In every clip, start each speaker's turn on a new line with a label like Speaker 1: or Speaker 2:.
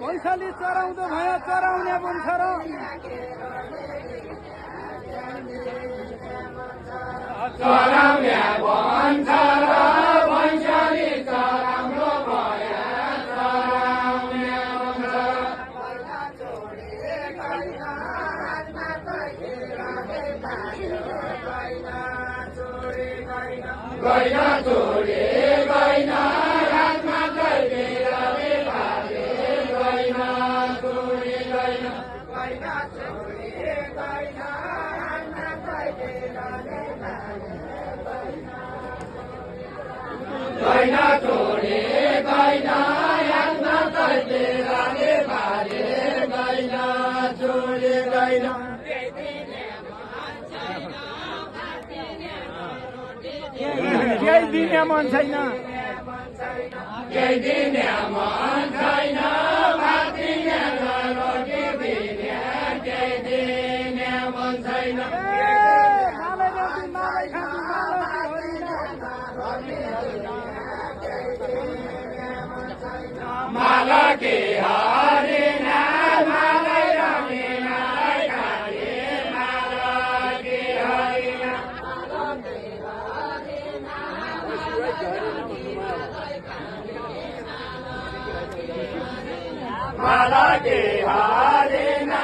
Speaker 1: भैँसाली चराउँदो भयो चराउने भन्छ र
Speaker 2: चराउने भन्छ र भैँसाली चराउँदो भयो चराउने गैना चोरे गैना हातमा कहिले रहे भाले गैना चोरे गैना गैना चोरे गैना हातमा कहिले रहे गैना चोरे गैना हातमा कहिले रहे भाले गैना चोरे गैना
Speaker 1: केही दिने मन छैन
Speaker 2: केही दिने मन छैन भात दिने रोटी दिने केही दिने मन छैन माला के हरिना मालै रमिना खाले माला के हरिना माला के हरिना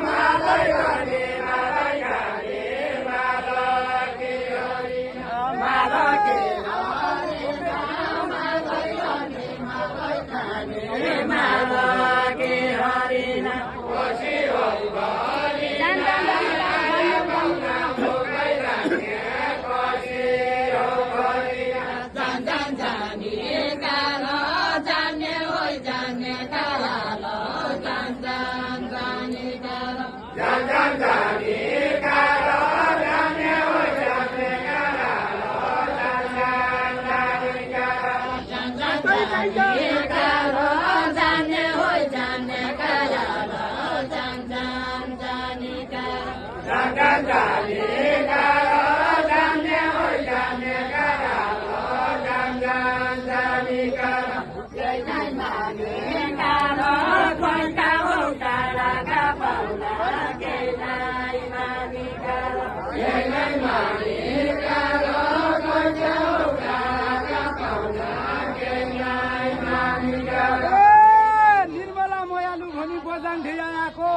Speaker 2: मालै रमिना खाले माला के हरिना माला के हरिना मालै रमिना खाले माला के हरिना खुसी होई भरि
Speaker 1: निर्मला मयालु भनी बजाङ ढियाको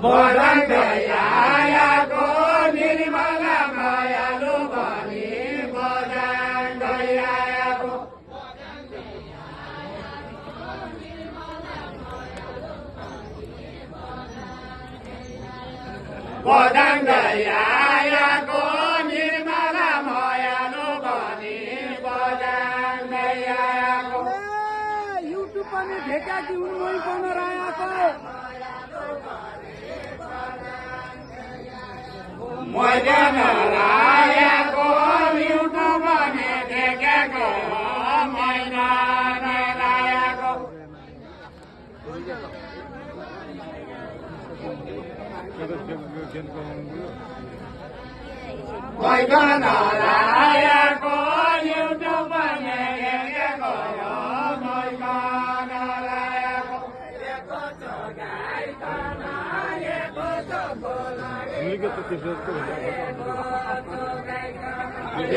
Speaker 2: बजाङ ढियाको निर्मला मयालु भनी बजाङ ढियाको बजाङ ढियाको निर्मला मयालु भनी बजाङ ढियाको
Speaker 1: युट्युब पनि ढेका कि उन्मोइ बनाएर आएको
Speaker 2: मैदान रायाको युट्युब भने देखेको मैदान रायाको मैदान रायाको युट्युब भने देखेको मैदान रायाको एको गाइकन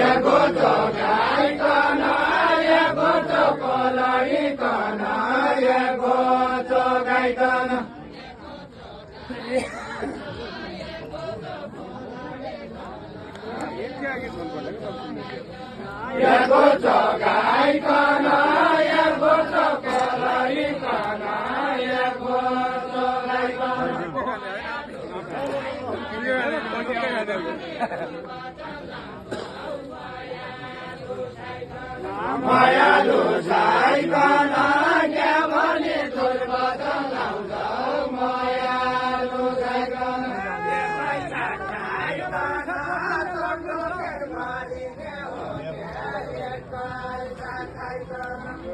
Speaker 2: एको एको गाइकन एको कोलैकन एको गाइकन एको गाइकन एको कोलैकन एको मायालु साइकन के भने दुर्बत लाउँछ मायालु साइकन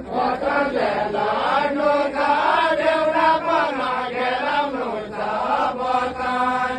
Speaker 2: बटले लाग्नु छ देउरा पन घेराउनु छ बटले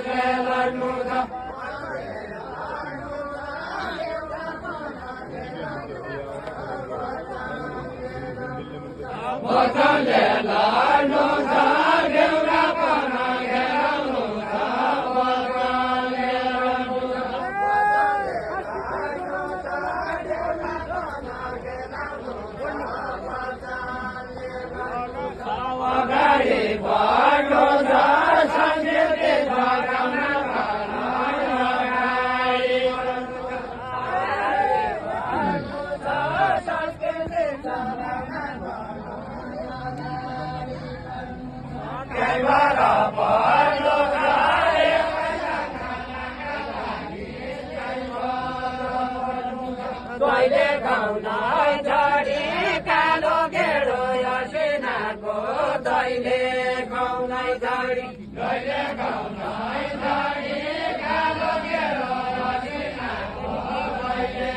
Speaker 2: लडी जहिले खाउनै झडी कालो गेरो असिनाको जहिले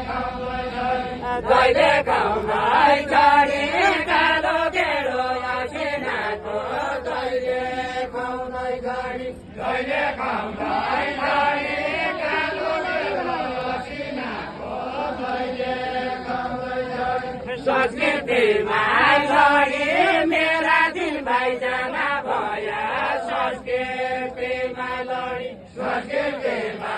Speaker 2: खाउनै झडी जहिले खाउनै झडी कालो गेरो असिनाको जहिले खाउनै झडी जहिले खाउनै झडी कालो गेरो असिनाको जहिले खाउनै झडी संस्कृतिमा लडी मेरा दिल भाइजाना भया संस्कृतिमा लडी संस्कृतिमा